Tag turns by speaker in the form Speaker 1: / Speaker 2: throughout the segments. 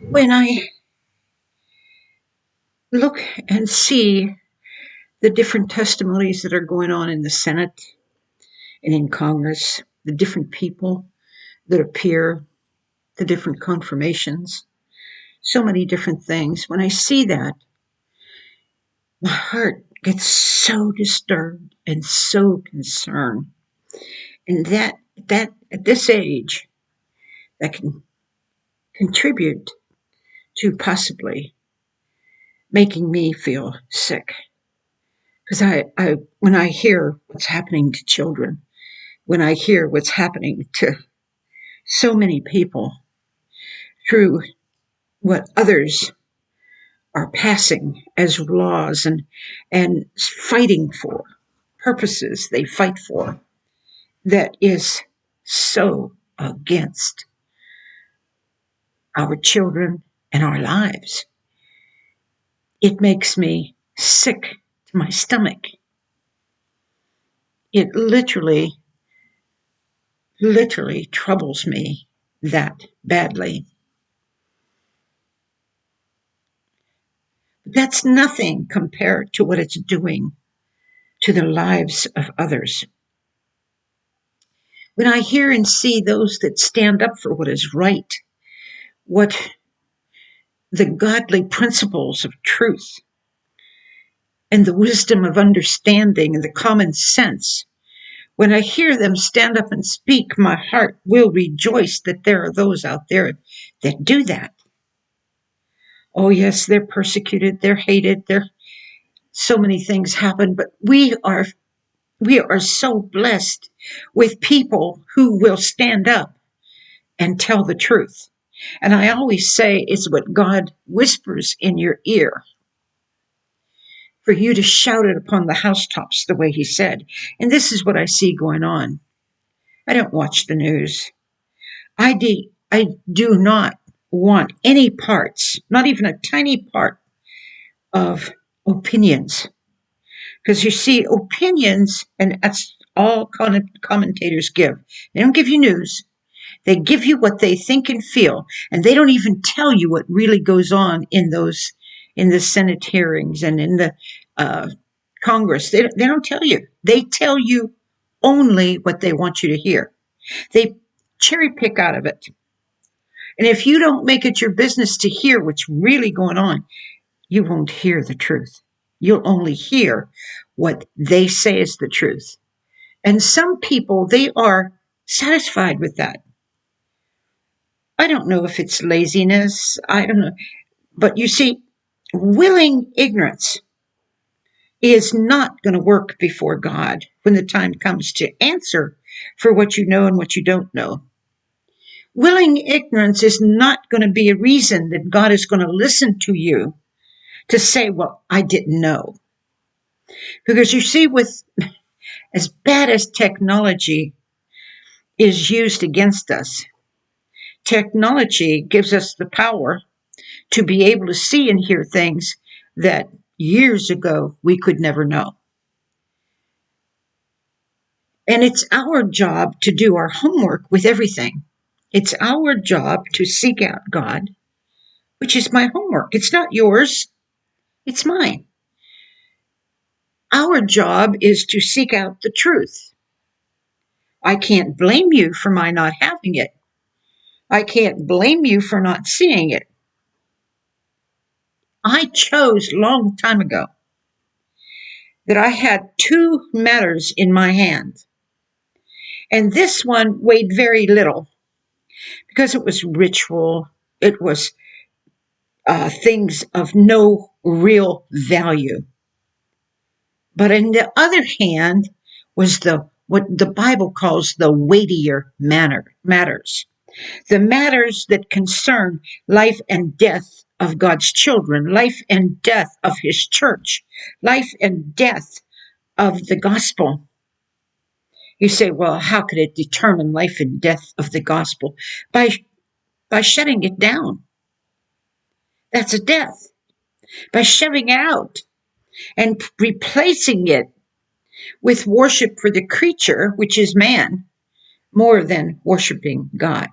Speaker 1: When I look and see the different testimonies that are going on in the Senate and in Congress, the different people that appear, the different confirmations, so many different things, when I see that, my heart gets so disturbed and so concerned. And that at this age, that can contribute to possibly making me feel sick. Because when I hear what's happening to children, when I hear what's happening to so many people through what others are passing as laws and fighting for purposes they fight for, that is so against our children and our lives. It makes me sick to my stomach. It literally troubles me that badly. But that's nothing compared to what it's doing to the lives of others. When I hear and see those that stand up for what is right, what the godly principles of truth and the wisdom of understanding and the common sense, when I hear them stand up and speak, my heart will rejoice that there are those out there that do that. Oh, yes, they're persecuted, they're hated, so many things happen, but we are so blessed with people who will stand up and tell the truth. And I always say it's what God whispers in your ear for you to shout it upon the housetops the way he said. And this is what I see going on. I don't watch the news. I do not want any parts, not even a tiny part of opinions. Because you see, opinions, and that's all commentators give. They don't give you news. They give you what they think and feel, and they don't even tell you what really goes on in the Senate hearings and in the uh, Congress. They don't tell you. They tell you only what they want you to hear. They cherry pick out of it. And if you don't make it your business to hear what's really going on, you won't hear the truth. You'll only hear what they say is the truth. And some people, they are satisfied with that. I don't know if it's laziness. I don't know. But you see, willing ignorance is not going to work before God when the time comes to answer for what you know and what you don't know. Willing ignorance is not going to be a reason that God is going to listen to you to say, well, I didn't know. Because you see, with as bad as technology is used against us, technology gives us the power to be able to see and hear things that years ago we could never know. And it's our job to do our homework with everything. It's our job to seek out God, which is my homework. It's not yours, it's mine. Our job is to seek out the truth. I can't blame you for my not having it. I can't blame you for not seeing it. I chose a long time ago that I had two matters in my hand. And this one weighed very little because it was ritual. It was things of no real value. But on the other hand was the what the Bible calls the weightier matters. The matters that concern life and death of God's children, life and death of his church, life and death of the gospel. You say, well, how could it determine life and death of the gospel? By shutting it down. That's a death. By shoving it out and replacing it with worship for the creature, which is man, more than worshiping God.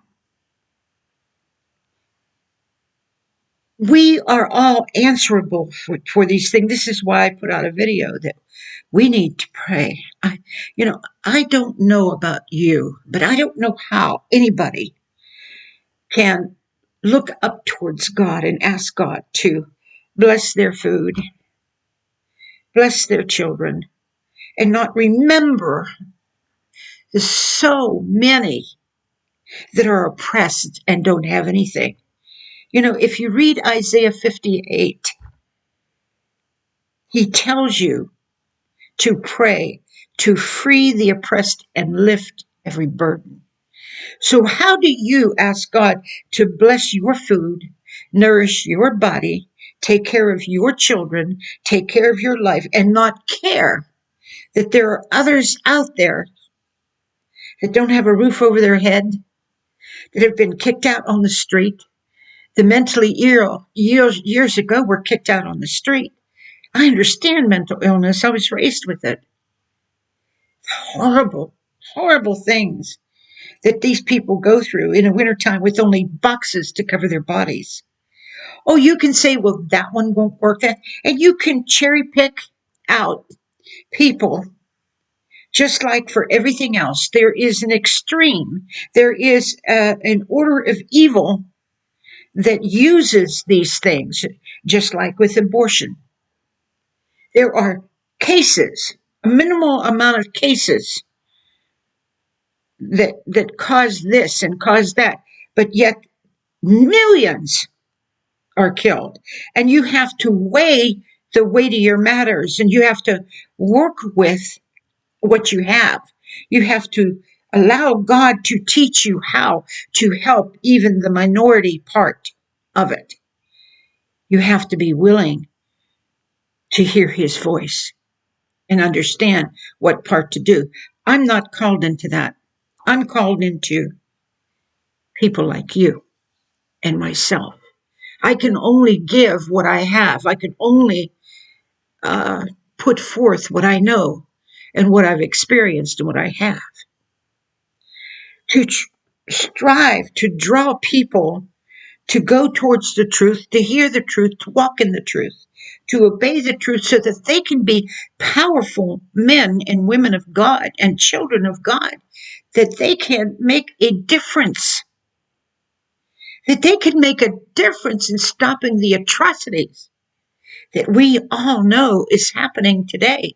Speaker 1: we are all answerable for these things. This is why I put out a video that we need to pray. I don't know about you, but I don't know how anybody can look up towards God and ask God to bless their food, bless their children, and not remember the so many that are oppressed and don't have anything. If you read Isaiah 58, he tells you to pray, to free the oppressed and lift every burden. So how do you ask God to bless your food, nourish your body, take care of your children, take care of your life, and not care that there are others out there that don't have a roof over their head, that have been kicked out on the street? The mentally ill years ago were kicked out on the street. I understand mental illness. I was raised with it. Horrible, horrible things that these people go through in the wintertime with only boxes to cover their bodies. Oh, you can say, well, that one won't work. And you can cherry pick out people. Just like for everything else, there is an extreme. There is an order of evil that uses these things, just like with abortion. There are cases, a minimal amount of cases that cause this and cause that, but yet millions are killed. And you have to weigh the weightier matters, and you have to work with what you have. You have to allow God to teach you how to help even the minority part of it. You have to be willing to hear his voice and understand what part to do. I'm not called into that. I'm called into people like you and myself. I can only give what I have. I can only put forth what I know and what I've experienced and what I have. To strive to draw people to go towards the truth, to hear the truth, to walk in the truth, to obey the truth so that they can be powerful men and women of God and children of God, that they can make a difference, that they can make a difference in stopping the atrocities that we all know is happening today.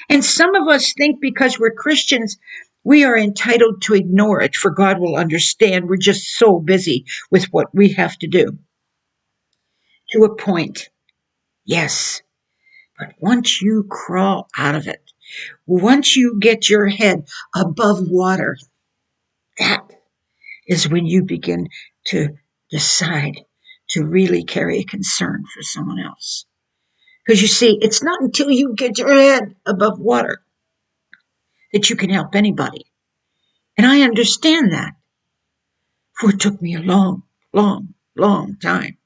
Speaker 1: And some of us think because we're Christians, we are entitled to ignore it, for God will understand. We're just so busy with what we have to do. To a point, yes. But once you crawl out of it, once you get your head above water, that is when you begin to decide to really carry a concern for someone else. Because you see, it's not until you get your head above water that you can help anybody. And I understand that. For it took me a long, long, long time.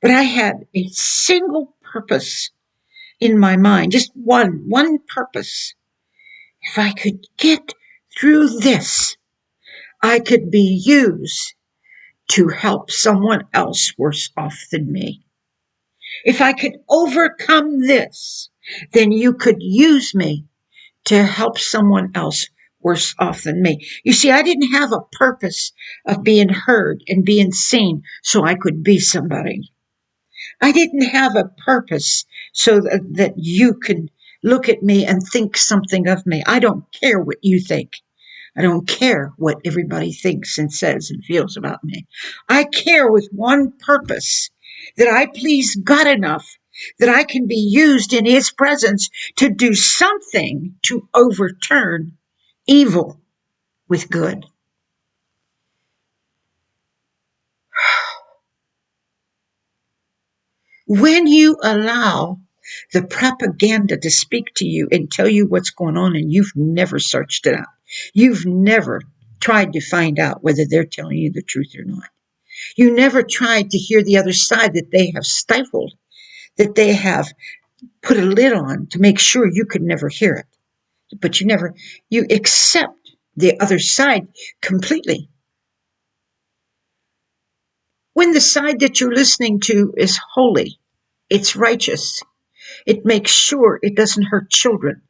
Speaker 1: But I had a single purpose in my mind, just one purpose. If I could get through this, I could be used to help someone else worse off than me. If I could overcome this, then you could use me to help someone else worse off than me. You see, I didn't have a purpose of being heard and being seen so I could be somebody. I didn't have a purpose so that you can look at me and think something of me. I don't care what you think. I don't care what everybody thinks and says and feels about me. I care with one purpose, that I please God enough that I can be used in his presence to do something to overturn evil with good. When you allow the propaganda to speak to you and tell you what's going on and you've never searched it out, you've never tried to find out whether they're telling you the truth or not. You never tried to hear the other side that they have stifled, that they have put a lid on to make sure you could never hear it. But you accept the other side completely. When the side that you're listening to is holy, it's righteous, it makes sure it doesn't hurt children.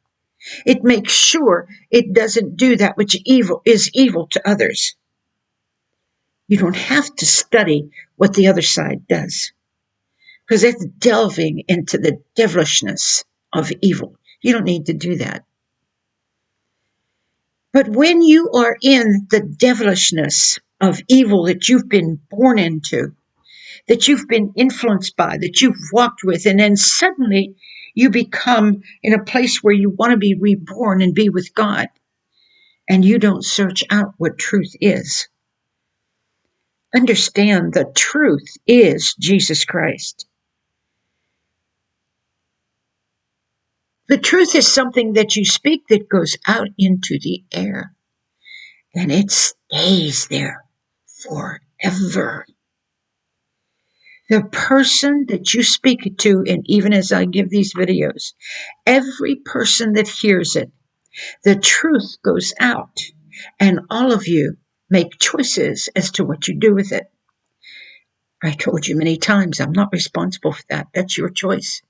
Speaker 1: It makes sure it doesn't do that which is evil to others. You don't have to study what the other side does, because it's delving into the devilishness of evil. You don't need to do that. But when you are in the devilishness of evil that you've been born into, that you've been influenced by, that you've walked with, and then suddenly you become in a place where you want to be reborn and be with God, and you don't search out what truth is. Understand the truth is Jesus Christ. The truth is something that you speak that goes out into the air, and it stays there forever. The person that you speak to, and even as I give these videos, every person that hears it, the truth goes out, and all of you make choices as to what you do with it. I told you many times, I'm not responsible for that. That's your choice.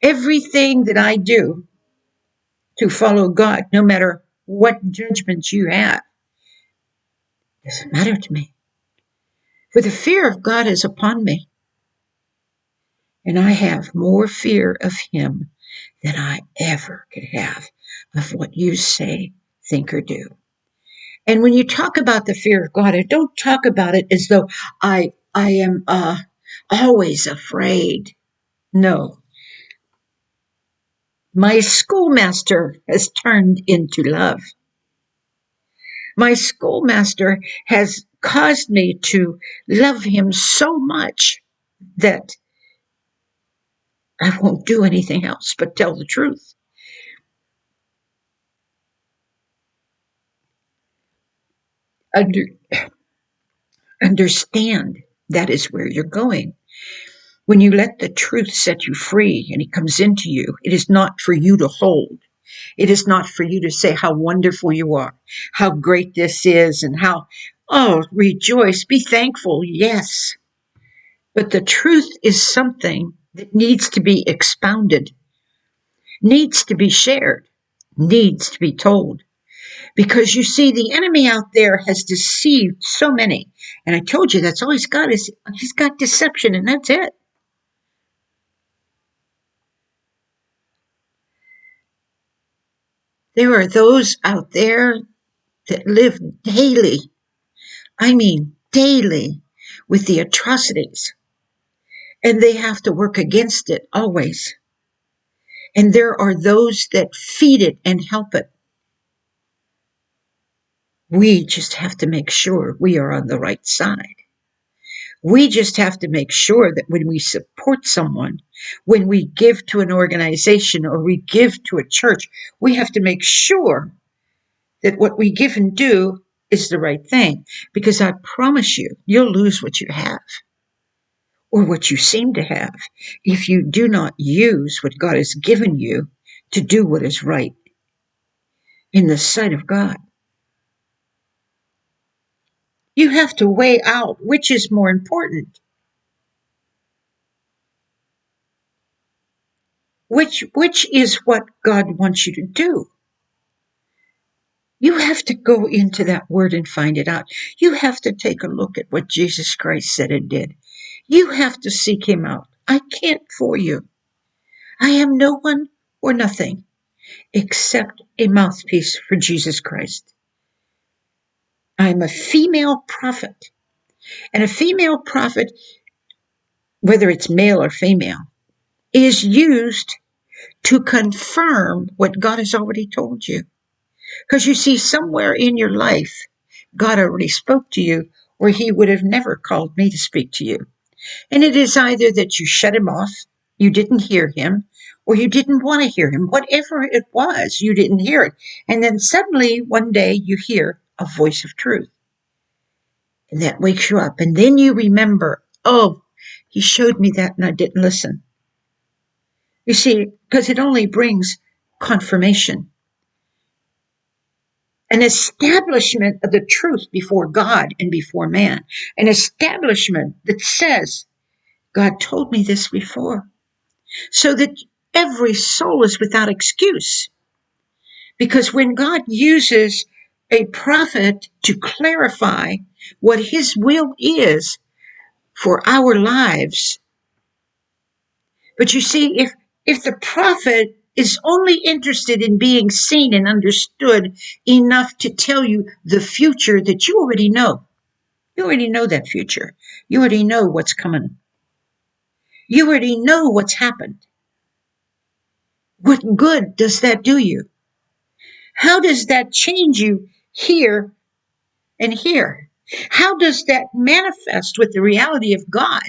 Speaker 1: Everything that I do to follow God, no matter what judgments you have, doesn't matter to me. For the fear of God is upon me, and I have more fear of Him than I ever could have of what you say, think, or do. And when you talk about the fear of God, I don't talk about it as though I am always afraid. No. My schoolmaster has turned into love. My schoolmaster has caused me to love him so much that I won't do anything else but tell the truth. Understand that is where you're going. When you let the truth set you free and it comes into you, it is not for you to hold. It is not for you to say how wonderful you are, how great this is, and how, oh, rejoice, be thankful, yes. But the truth is something that needs to be expounded, needs to be shared, needs to be told. Because you see, the enemy out there has deceived so many. And I told you that's all he's got is he's got deception, and that's it. There are those out there that live daily, I mean daily, with the atrocities. And they have to work against it always. And there are those that feed it and help it. We just have to make sure we are on the right side. We just have to make sure that when we support someone, when we give to an organization or we give to a church, we have to make sure that what we give and do is the right thing. Because I promise you, you'll lose what you have or what you seem to have if you do not use what God has given you to do what is right in the sight of God. You have to weigh out which is more important. Which is what God wants you to do. You have to go into that word and find it out. You have to take a look at what Jesus Christ said and did. You have to seek Him out. I can't for you. I am no one or nothing except a mouthpiece for Jesus Christ. I'm a female prophet. And a female prophet, whether it's male or female, is used to confirm what God has already told you. Because you see, somewhere in your life, God already spoke to you, or He would have never called me to speak to you. And it is either that you shut Him off, you didn't hear Him, or you didn't want to hear Him. Whatever it was, you didn't hear it. And then suddenly, one day, you hear a voice of truth. And that wakes you up. And then you remember, oh, He showed me that and I didn't listen. You see, because it only brings confirmation. an establishment of the truth before God and before man, an establishment that says, God told me this before, so that every soul is without excuse. Because when God uses a prophet to clarify what his will is for our lives, but you see, if the prophet is only interested in being seen and understood enough to tell you the future that you already know, you already know that future. You already know what's coming. You already know what's happened. What good does that do you? How does that change you here and here? How does that manifest with the reality of God?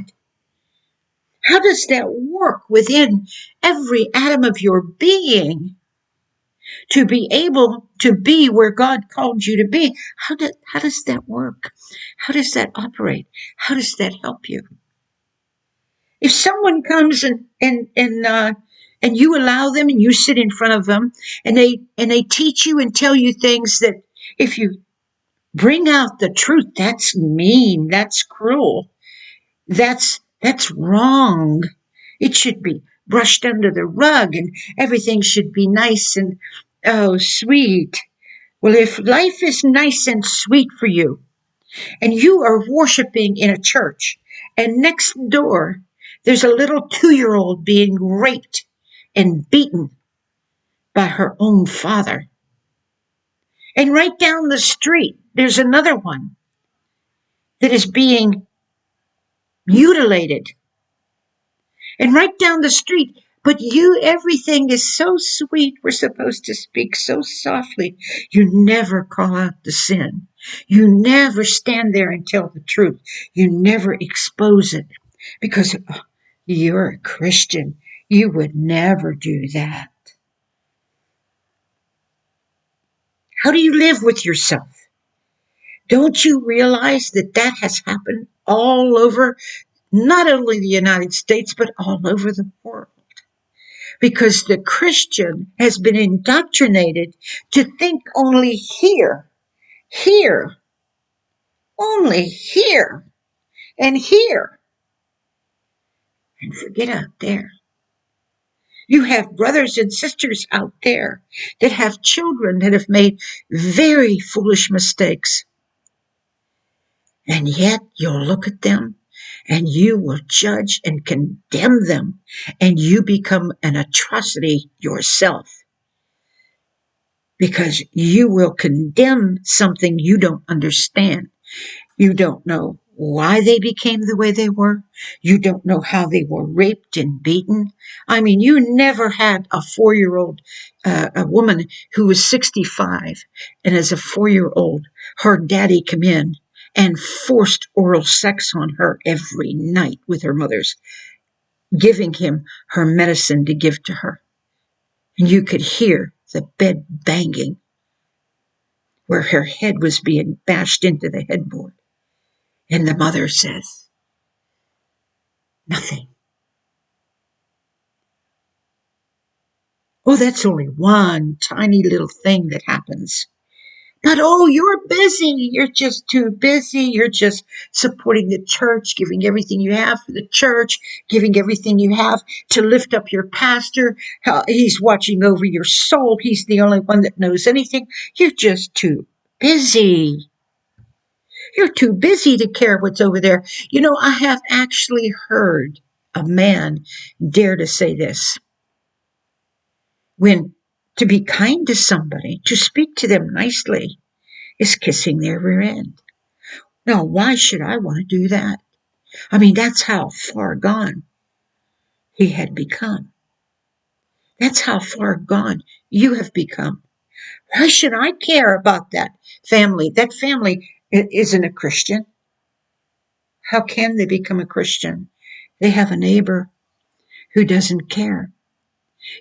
Speaker 1: How does that work within every atom of your being to be able to be where God called you to be? How does that work? How does that operate? How does that help you? If someone comes and you allow them and you sit in front of them and they teach you and tell you things that if you bring out the truth, that's mean, that's cruel, that's wrong. It should be brushed under the rug and everything should be nice and oh sweet. Well, if life is nice and sweet for you, and you are worshiping in a church, and next door there's a little 2-year-old being raped and beaten by her own father. And right down the street, there's another one that is being mutilated. And right down the street, but you, everything is so sweet. We're supposed to speak so softly. You never call out the sin. You never stand there and tell the truth. You never expose it because you're a Christian. You would never do that. How do you live with yourself? Don't you realize that that has happened all over, not only the United States, but all over the world? Because the Christian has been indoctrinated to think only here, here, only here, and here, and forget out there. You have brothers and sisters out there that have children that have made very foolish mistakes. And yet you'll look at them and you will judge and condemn them, and you become an atrocity yourself. Because you will condemn something you don't understand. You don't know why they became the way they were. You don't know how they were raped and beaten. I mean, you never had a 4-year-old, a woman who was 65, and as a 4-year-old, her daddy come in and forced oral sex on her every night with her mother's, giving him her medicine to give to her. And you could hear the bed banging where her head was being bashed into the headboard. And the mother says, nothing. Oh, that's only one tiny little thing that happens. But oh, you're busy. You're just too busy. You're just supporting the church, giving everything you have for the church, giving everything you have to lift up your pastor. He's watching over your soul. He's the only one that knows anything. You're just too busy. You're too busy to care what's over there. You know, I have actually heard a man dare to say this. When to be kind to somebody, to speak to them nicely, is kissing their rear end. Now, why should I want to do that? I mean, that's how far gone he had become. That's how far gone you have become. Why should I care about that family? That family isn't a Christian. How can they become a Christian? They have a neighbor who doesn't care.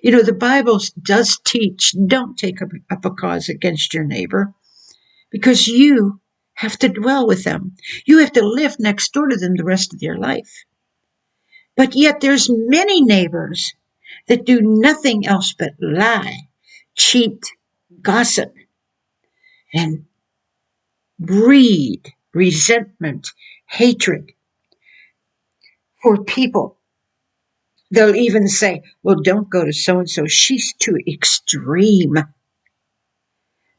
Speaker 1: You know, the Bible does teach, don't take up a cause against your neighbor, because you have to dwell with them. You have to live next door to them the rest of your life. But yet there's many neighbors that do nothing else but lie, cheat, gossip, and breed resentment, hatred for people. They'll even say, well, don't go to so and so, she's too extreme.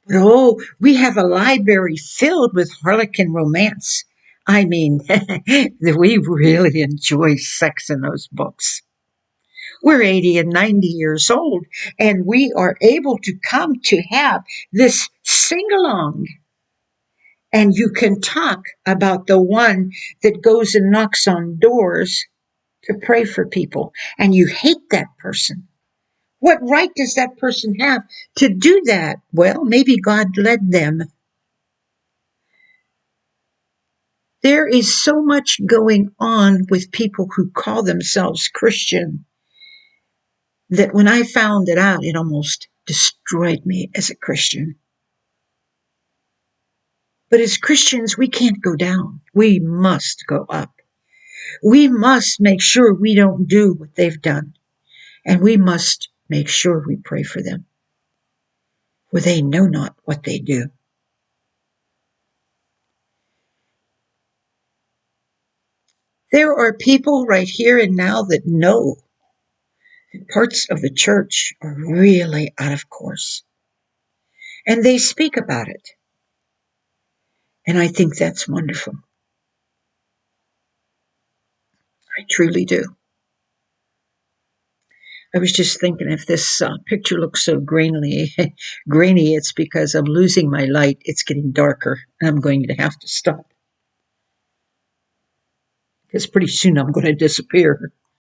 Speaker 1: But oh, we have a library filled with Harlequin romance. I mean, we really enjoy sex in those books. We're 80 and 90 years old, and we are able to come to have this sing along. And you can talk about the one that goes and knocks on doors to pray for people, and you hate that person. What right does that person have to do that? Well, maybe God led them. There is so much going on with people who call themselves Christian that when I found it out, it almost destroyed me as a Christian. But as Christians, we can't go down. We must go up. We must make sure we don't do what they've done. And we must make sure we pray for them, for they know not what they do. There are people right here and now that know that parts of the church are really out of course. And they speak about it. And I think that's wonderful. I truly do. I was just thinking if this picture looks so grainy, it's because I'm losing my light. It's getting darker, and I'm going to have to stop. Because pretty soon I'm going to disappear.